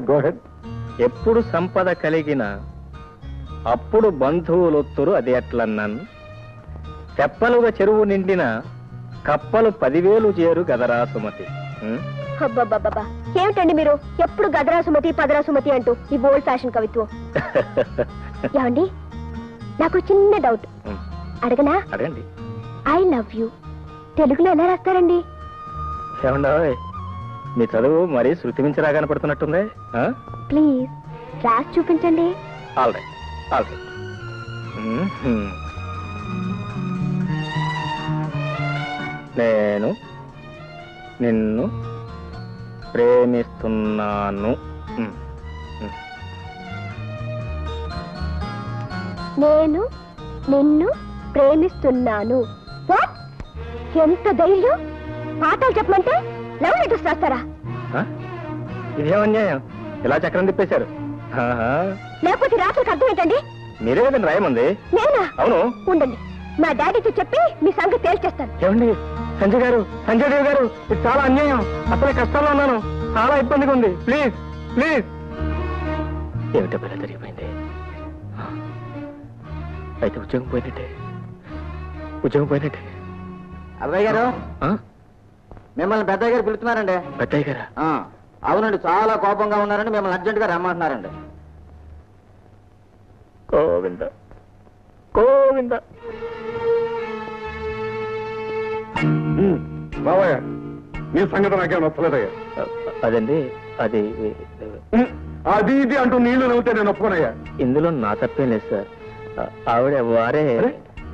Go head. ఎప్పుడు సంపద కలిగిన అప్పుడు బంధువులొత్తురు, అది ఎట్లన్నాను. తెప్పలుగా చెరువు నిండిన కప్పలు 10,000 చేరు గదరా సుమతి. అబ్బబ్బబ్బా, ఏమిటండి మీరు ఎప్పుడు గదరా సుమతి పదరా సుమతి అంటూ ఈ ఓల్డ్ ఫ్యాషన్ కవిత్వం. ఏమండి, నాకు చిన్న డౌట్ అడగనా? అడగండి. ఐ లవ్ యూ తెలుగులో ఎలా రాస్తారండి? ఏమండో, మీ చదువు మరీ శృతి మించి రాగా కనపడుతున్నట్టుంది. ప్లీజ్ రాసి చూపించండి. All right, all right. నేను నిన్ను ప్రేమిస్తున్నాను. నేను నిన్ను ప్రేమిస్తున్నాను. ఎంత ధైర్యం! పాఠాలు చెప్పమంటే లవ్ లెటర్స్ రాస్తారా? ఇదేమన్యాయం, ఇలా చక్రం తిప్పేశారు. లేకపోతే రాత్రికి అర్థం ఏంటండి? మీరే కదండి రాయమంది. నేనా? అవును. ఉండండి, మా డాడీతో చెప్పి మీ సంగతి తేల్చేస్తాను. ఏమండి, సంజయ్ గారు, సంజయ్ దేవ్ గారు, ఇది చాలా అన్యాయం. అసలు కష్టాల్లో ఉన్నాను, చాలా ఇబ్బందిగా ఉంది. Please please. ఏమిటో పిల్ల జరిగిపోయింది. అయితే ఉద్యోగం పోయినట్టే. అబ్బాయి గారు, మిమ్మల్ని పెద్దయ్య గారు పిలుస్తున్నారండి. పెద్దయ్య గారా? అవునండి, చాలా కోపంగా ఉన్నారండి. మిమ్మల్ని అర్జెంట్ గా రమ్మంటున్నారండి. గోవింద గోవింద. బావయ్య, నీ సంగతి నాకేం నచ్చలేదయ్యా. అదండి, అది అది ఇది అంటూ నీళ్లు నవ్వుతే నేను ఒప్పుకోనయ్యా. ఇందులో నా తప్పేం లేదు సార్. ఆవిడ వారే.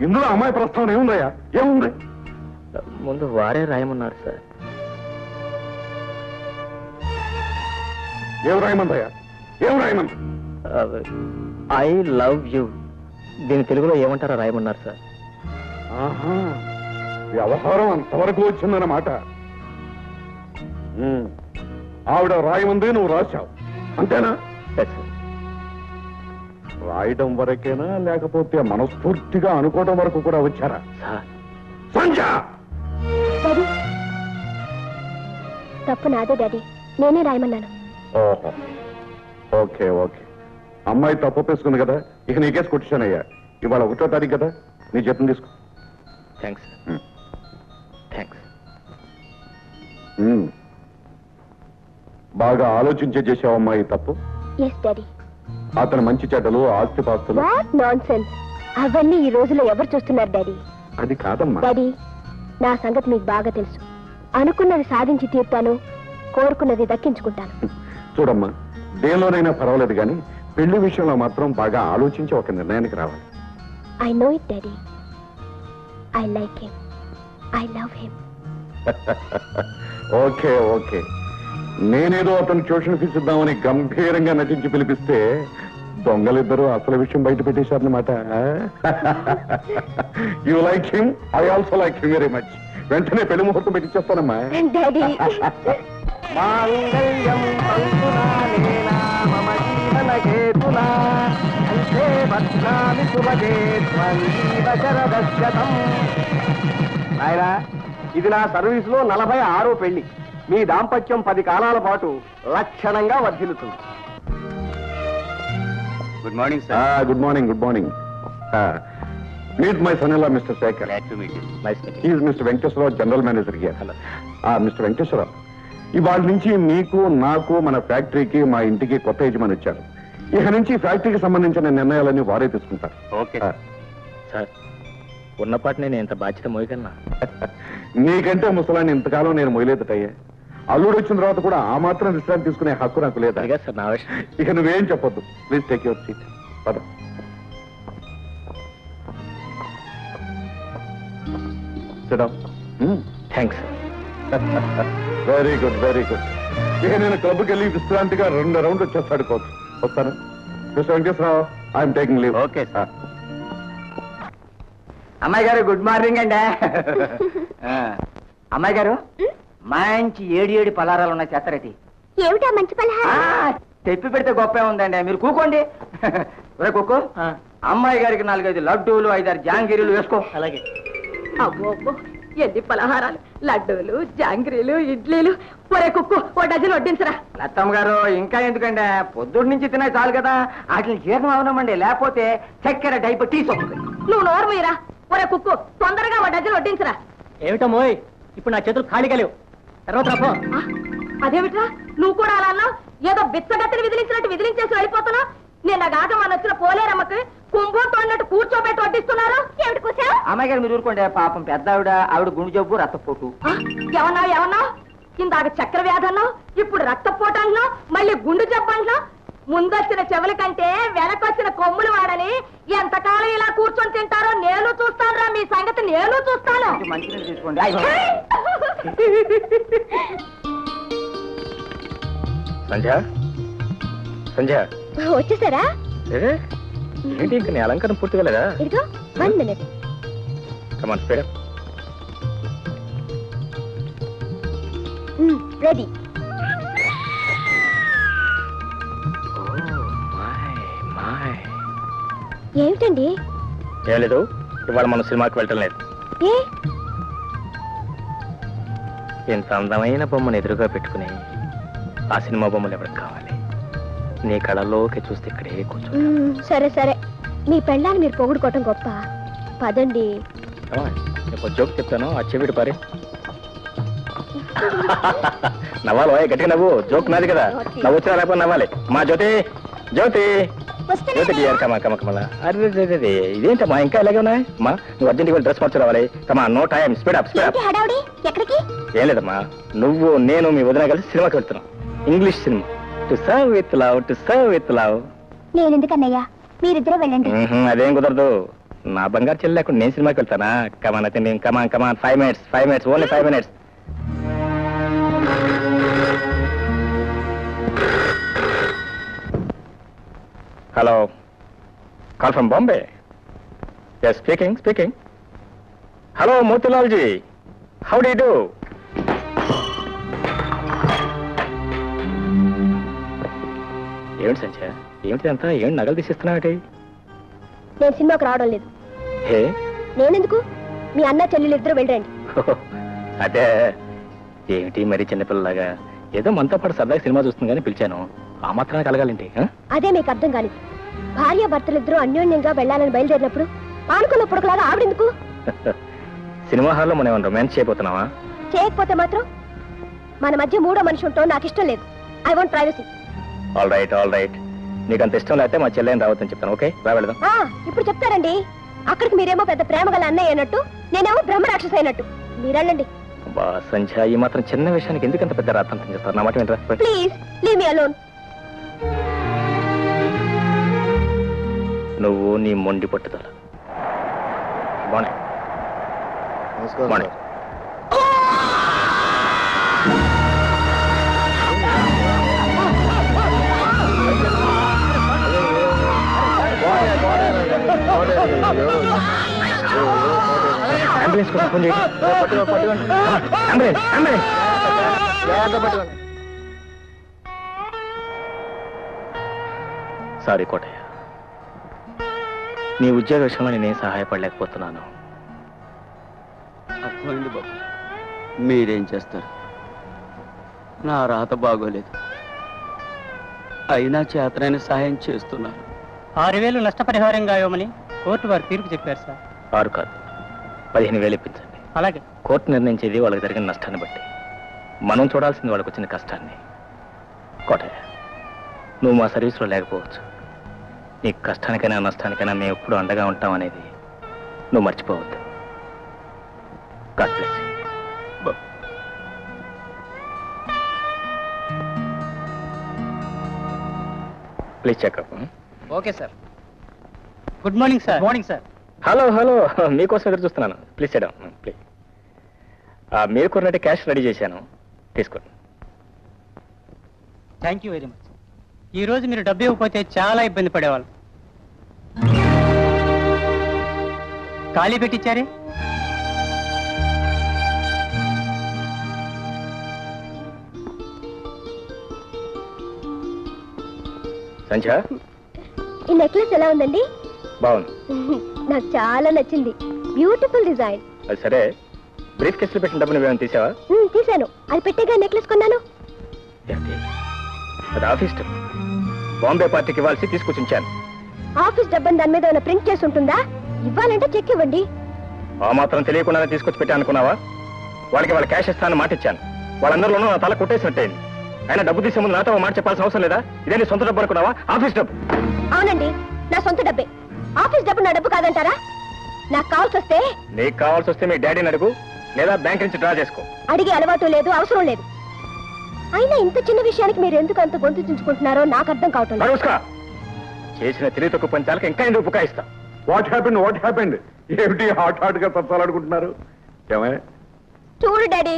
ఇందులో అమ్మాయి ప్రస్తావన ఏముందయ్యా? ఏముంది? ముందు వారే రాయమన్నారు సార్. ఏం రాయమందయ్యా? ఏం రాయమంది? I love you. దీని తెలుగులో ఏమంటారో రాయమన్నారు సార్. ఆహా, వ్యవహారం అంతవరకు వచ్చిందన్నమాట. ఆవిడ రాయమంది, నువ్వు రాశావు, అంతేనా? రాయడం వరకేనా, లేకపోతే మనస్ఫూర్తిగా అనుకోవడం వరకు కూడా వచ్చారా? సంజయ్, తప్పు నాదే డాడీ, నేనే రాయమన్నాను. ఓహో, ఓకే ఓకే. అమ్మాయి తప్పు ఒప్పేసుకుంది కదా, ఇక నీకేసి కొట్టిశానయ్యా. ఇవాళ 1వ తారీఖు కదా, నీ జీతం తీసుకో. థ్యాంక్స్. థ్యాంక్స్. బాగా ఆలోచించే చేసావమ్మా ఈ తప్పు. Yes daddy. అతను మంచి చెడ్డలు, ఆస్తిపాస్తులు. What nonsense! అవన్నీ ఈ రోజులో ఎవరు చూస్తున్నారు డాడీ? అది కాదమ్మా. డాడీ, నా సంగతి మీకు బాగా తెలుసు. అనుకున్నది సాధించి తీర్తాను, కోరుకున్నది దక్కించుకుంటాను. చూడమ్మా, దేనిలోనైనా పర్వాలేదు కానీ పెళ్లి విషయంలో మాత్రం బాగా ఆలోచించి ఒక నిర్ణయానికి రావాలి. I know it daddy. I like him. I love him. Okay okay. నేనేదో అతను ట్యూషన్ ఫీజు ఇద్దామని గంభీరంగా నటించి పిలిపిస్తే దొంగలిద్దరూ అసలు విషయం బయట పెట్టేశారన్నమాట. You like him, I also like him very much. వెంటనే పెళ్లి ముహూర్తం పెట్టించేస్తానమ్మా. డాడీ మాంగళ్యం తంతునా నేనా మమ జీవన హేతునా కంఠే బధ్నామి శుభగే త్వం జీవ శరదశతం. నాయనా, ఇది నా సర్వీస్ లో 46వ పెళ్లి. మీ దాంపత్యం 10 కాలాల పాటు లక్షణంగా వర్ధిల్లుతుంది. Good morning sir. Good morning, good morning. Meet my son in law mister Shekhar. Glad to meet you. Nice meeting. Is mister Venkateswararao, general manager here. Hello. Mister Venkateswararao, ఇవాళ నుంచి మీకు, నాకు, మన ఫ్యాక్టరీకి, మా ఇంటికి కొత్త యజమాని వచ్చారు. ఇక నుంచి ఫ్యాక్టరీకి సంబంధించిన నిర్ణయాలన్నీ వారే తీసుకుంటారు. ఓకే సార్, ఉన్నపాటి నేను ఇంత బాధ్యత మోయగలనా? నీకంటే ముసలాన్ని ఇంతకాలం నేను మొయలేదటయ్యా. అల్లుడు వచ్చిన తర్వాత కూడా ఆ మాత్రం విశ్రాంతి తీసుకునే హక్కు నాకు లేదా? అదిగా సార్ నా విషయం. ఇక నువ్వేం చెప్పొద్దు. Please take your seat. పద. Thanks. Very good, very good. ఇక నేను క్లబ్కి వెళ్ళి విశ్రాంతిగా 2 రౌండ్లు వచ్చేస్తాడుకోవచ్చు. వస్తాను. Mister Venkateswararao, I'm taking leave. Okay sir. అమ్మాయి గారు గుడ్ మార్నింగ్ అండి. అమ్మాయి గారు మంచి 7 పలారాలు ఉన్నాయి చేస్తారటి. ఏమిటా మంచి పలహారం? తెప్పి పెడితే గొప్పే ఉందండి, మీరు కూకోండి. ఒరే కుక్కు, అమ్మాయి గారికి 4-5 లడ్డూలు, 5-6 జాంగిరీలు వేసుకో. అలాగే. అబ్బో అబ్బో, ఎన్ని పలహారాలు! లడ్డూలు, జాంగ్రీలు, ఇడ్లీలు. ఒరే కుక్కు, ఓ డజన్ వడ్డించరా. లత్తమ్మ గారు ఇంకా ఎందుకండి, పొద్దున్న నుంచి తినే చాలు కదా. వాటిని జీర్ణం అవనమండి, లేకపోతే చక్కెర డైపర్ టీ సొమ్ముతుంది. నువ్వు నోరు మీరా. ఒరే కుక్కు, తొందరగా ఓ డజన్ వడ్డించరా. ఏమిటో మోయ్, ఇప్పుడు నా చేతులు ఖాళీగా లేవు. తర్వాత రాపో. అదేమిట్రా, నువ్వు కూడా అలా అన్నావు? ఏదో బిచ్చగత్తిని విదిలించినట్టు విదిలించేసి వెళ్ళిపోతున్నావు. నేను గాట మన వచ్చిన పోలేరమ్మకి కుంభం తోడినట్టు కూర్చోబెట్టి వడ్డిస్తున్నారు. ఏమిటి కూర్చో? అమ్మాయి గారు మీరు ఊరుకోండి. పాపం పెద్ద ఆవిడ గుండె జబ్బు, రక్తపోటు. ఏమన్నావు? ఇందాక చక్కెర వ్యాధి అన్నావు, ఇప్పుడు రక్తపోటు అంటున్నావు, మళ్ళీ గుండు జబ్బు అంటున్నావు. ముందొచ్చిన చెవుల కంటే వెనకొచ్చిన కొమ్ములు వాడని ఎంతకాలం ఇలా కూర్చొని తింటారో నేను చూస్తాను. మీ సంగతి నేను చూస్తాను. మంచిగా తీసుకోండి. సంధ్య, సంధ్య వచ్చేసారా? ఏంటి ఇంకా నీ అలంకారం పూర్తిగా లేదా? ఇదిగో 1 minute. కమాన్, స్పీడ్ అప్. రెడీ. ఏమిటండి? ఏం లేదు, ఇవాళ మనం సినిమాకి వెళ్ళటం లేదు. ఏ? ఇంత అందమైన బొమ్మను ఎదురుగా పెట్టుకుని ఆ సినిమా బొమ్మలు ఎవరికి కావాలి? నీ కళలోకి చూస్తే ఇక్కడే కూర్చో. సరే సరే, మీ పెళ్ళాన్ని మీరు పొగుడుకోవటం గొప్ప. పదండి. నీకు జోక్ చెప్తాను, ఆ చెవిటి పారి. నవ్వాలి, గట్టిగా నవ్వు. జోక్ నాది కదా, నవ్వు వచ్చినా లేకపోతే నవ్వాలి. మా జ్యోతి, జ్యోతి, జ్యోతి డియర్, కమా కమా కమలా. అరే ఇదేంటమ్మా ఇంకా ఇలాగే ఉన్నాయి? అమ్మా, నువ్వు అర్జెంట్గా వెళ్ళి డ్రెస్ మార్చి రావాలి. కమా, no time, speed up, speed up. ఎక్కడికి? ఏం లేదమ్మా, నువ్వు నేను మీ వదిన కలిసి సినిమాకి వెళ్తున్నాం. English cinema. To serve with love, to serve with love. నేను ఎందుకన్నయ్యా, మీరిద్దరే వెళ్ళండి. అదేం కుదరదు. నా బంగారు చెల్లి లేకుండా నేను సినిమాకి వెళ్తానా? కమాన్ అయితే నేను come on 5 minutes, only 5 minutes. Hello, call from Bombay. Yes, speaking. Hello Motilal ji, how do you do? ఏమిటి సంధ్య, ఏమిటి అంతా? ఏమిటి నగలు తీసిస్తున్నావు? నేను సినిమాకి రావడం లేదు. హే, నేనెందుకు? మీ అన్న చెల్లెలు ఇద్దరు వెళ్ళండి. అదే ఏమిటి మరి చిన్నపిల్లలాగా? ఏదో మనతో పాటు సరదాగా సినిమా చూస్తుంది కానీ పిలిచాను. ఆ మాత్రాన్ని కలగాలంటే అదే మీకు అర్థం కాలేదు. భార్య భర్తలిద్దరూ అన్యోన్యంగా వెళ్ళాలని బయలుదేరినప్పుడు ఆనుకున్న పుడకలాగా ఆవిడెందుకు? సినిమా హాల్లో మనం ఏమైనా రొమాన్స్ చేయబోతున్నావా? చేయకపోతే మాత్రం మన మధ్య మూడో మనిషి ఉంటాం నాకు ఇష్టం లేదు. I want privacy. All right. నీకు అంత ఇష్టం లేకపోతే మా చెల్లెని రావద్దని చెప్తాను. ఓకే, రా వెళ్దాం. ఇప్పుడు చెప్తారండి. అక్కడికి మీరేమో పెద్ద ప్రేమ గల అన్నయ్య అయినట్టు, నేనేమో బ్రహ్మరాక్షస అయినట్టు. మీరెళ్ళండి. బా సంధ్య, ఈ మాత్రం చిన్న విషయానికి ఎందుకంత పెద్ద రాత్రంతం చేస్తారు? నా మాట వినరా? Please leave me alone. నువ్వు నీ మొండి పట్టుదల. మార్నింగ్. అంబులెన్స్ కోసం ఫోన్ చేయండి. Ambulance ambulance. సారీ కోటయ్య, నీ ఉద్యోగ విషయంలో నేనేం సహాయపడలేకపోతున్నాను. అర్థమైంది బాబు, మీరేం చేస్తారు? నా రాత బాగోలేదు, అయినా చేతనైన సహాయం చేస్తున్నారు. 6,000 నష్టపరిహారంగా ఇవ్వమని కోర్టు వారు తీర్పు చెప్పారు సార్. 6 కాదు, 15,000 ఇప్పించండి. అలాగే. కోర్టు నిర్ణయించేది వాళ్ళకి జరిగిన నష్టాన్ని బట్టి. మనం చూడాల్సింది వాళ్ళకి వచ్చిన కష్టాన్ని. కోటయ్య, నువ్వు మా సర్వీస్లో లేకపోవచ్చు, నీ కష్టానికైనా నష్టానికైనా మేము ఎప్పుడు అండగా ఉంటాం అనేది నువ్వు మర్చిపోవద్దు. God bless you. Please checkup. Okay sir. Good morning sir. Morning sir. Hello hello, మీకోసం ఎదురు చూస్తున్నాను. ప్లీజ్ చేయడం ప్లీజ్. మీరు కొన్నట్టు క్యాష్ రెడీ చేశాను, తీసుకోండి. Thank you very much. ఈ రోజు మీరు డబ్బు ఇవ్వకపోతే చాలా ఇబ్బంది పడేవాళ్ళు. ఖాళీ పెట్టించారే? సంధ్య, ఈ నెక్లెస్ ఎలా ఉందండి? బాగుంది. నాకు చాలా నచ్చింది. Beautiful design. అది సరే, బ్రీఫ్ కేసులో పెట్టిన డబ్బు నువ్వేమైనా తీసావా? తీశాను. అది పెట్టేగా నెక్లెస్ కొన్నాను. ఏంటి? అది ఆఫీస్ డబ్బు. బాంబే పార్టీకి ఇవ్వాల్సి తీసుకొచ్చి ఉంచాను. ఆఫీస్ డబ్బని దాని మీద ఏమైనా ప్రింట్ చేసి ఉంటుందా? ఇవ్వాలంటే చెక్ ఇవ్వండి. ఆ మాత్రం తెలియకుండానే తీసుకొచ్చి పెట్టా అనుకున్నావా? వాళ్ళకి వాళ్ళ క్యాష్ ఇస్తానని మాట ఇచ్చాను. వాళ్ళందరిలోనూ నా తల కొట్టేసినట్టయింది. అయినా డబ్బు తీసే ముందు నాతో మాట చెప్పాల్సిన అవసరం లేదా? ఇదే నీ సొంత డబ్బు అనుకున్నావా? ఆఫీస్ డబ్బు. అవునండి, నా సొంత డబ్బే. ఆఫీస్ డబ్బు నా డబ్బు కాదంటారా? నాకు కావాల్సి వస్తే నీకు కావాల్సి వస్తే మీ డాడీని అడుగు, లేదా బ్యాంక్ నుంచి డ్రా చేసుకో. అడిగే అలవాటు లేదు, అవసరం లేదు. అయినా ఇంత చిన్న విషయానికి మీరు ఎందుకు అంత గొంతు చించుకుంటున్నారో నాకు అర్థం కావటం లేదు. చేసిన తెలివి తక్కువ పంచాలకు ఇంకా ఎందుకు బుకాయిస్తా? What happened? ఏమిటి హాట్ గా తప్పాలనుకుంటున్నారు? ఏమే? చూడు డాడీ,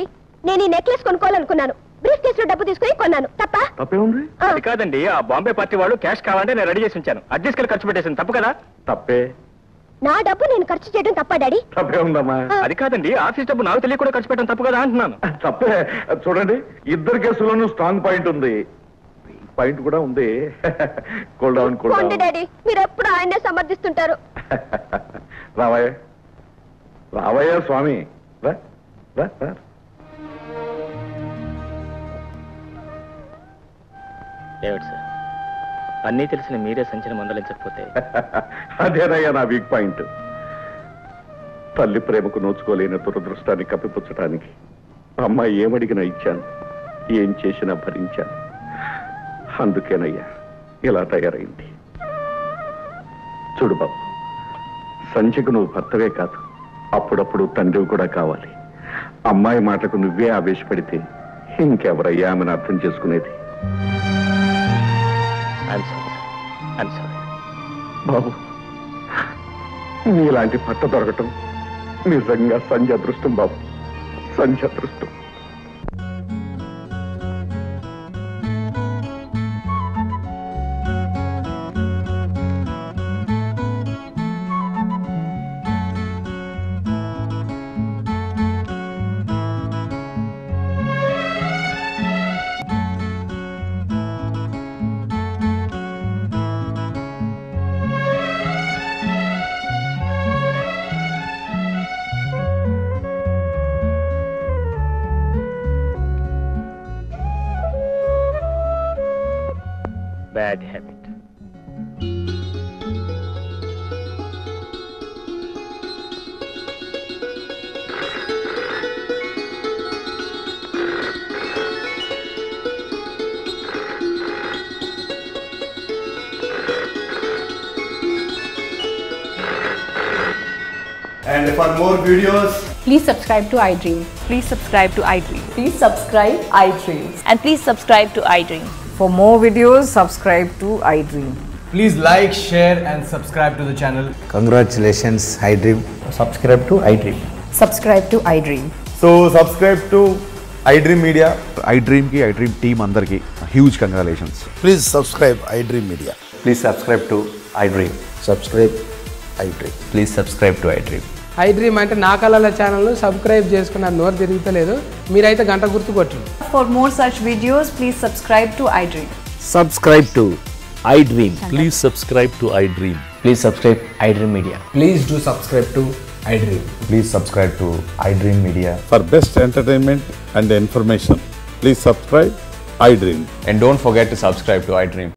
నేను ఈ నెక్లెస్ కొనుక్కోవాలనుకున్నాను. బ్రీఫ్ కేసులో డబ్బు తీసుకుని కొన్నాను. తప్పే ఉంది? అది కాదండి, ఆ బాంబే పార్టీ వాళ్ళు క్యాష్ కావాలంటే నేను రెడీ చేసి ఉంచాను. అది తీసుకెళ్ళి ఖర్చు పెట్టేసింది. తప్పు కదా? తప్పే. నా డబ్బు నేను ఖర్చు చేయడం తప్ప డాడీ? తప్పే ఉందమ్మా. అది కాదండి, ఆఫీస్ డబ్బు నాకు తెలియకుండా ఖర్చు పెట్టడం తప్పు కదా అంటున్నాను. తప్పే. చూడండి, ఇద్దరు కేసులోనూ స్ట్రాంగ్ పాయింట్ ఉంది, పాయింట్ కూడా ఉంది. Cool down cool down. Daddy, మీరు ఎప్పుడు ఆయన్నే సమర్థిస్తుంటారు. రావయ్య స్వామి, రా రా రా. ఏమిటి సార్, అన్నీ తెలిసిన మీరే సంచలనం మందలించకపోతే? అదేనయ్యా నా వీక్ పాయింట్. తల్లి ప్రేమకు నోచుకోలేని దురదృష్టాన్ని కప్పిపుచ్చటానికి అమ్మాయి ఏమడిగినా ఇచ్చాను, ఏం చేసినా భరించాను. అందుకేనయ్యా ఇలా తయారైంది. చూడు బాబు, సంధ్యకు నువ్వు భర్తవే కాదు, అప్పుడప్పుడు తండ్రివి కూడా కావాలి. అమ్మాయి మాటకు నువ్వే ఆవేశపడితే ఇంకెవరయ్యా ఆమెను అర్థం చేసుకునేది? బాబు, నీలాంటి భర్త దొరకటం నిజంగా సంధ్య అదృష్టం బాబు, సంధ్య అదృష్టం. Bad habit. And for more videos, please subscribe to iDream. Please subscribe to iDream. Please subscribe iDream. And please subscribe to iDream. For more videos, subscribe to iDream. please like, share and subscribe to the channel. Congratulations, iDream. Subscribe to iDream. Subscribe to iDream. So subscribe to iDream Media. iDream ki iDream team andarki huge congratulations. Please subscribe iDream Media. Please subscribe to iDream. Subscribe iDream. Please subscribe to iDream. iDream అంటే నా కళల ఛానల్ సబ్స్క్రైబ్ చేసుకున్న నోరు తిరుగుతలేదు మీరైతే గంట గుర్తు కొట్టండి. For more such videos, please subscribe to iDream. Subscribe to iDream. Please subscribe to iDream. Please subscribe iDream Media. Please do subscribe to iDream. Please subscribe to iDream Media. For best entertainment and information, please subscribe iDream. And don't forget to subscribe to iDream.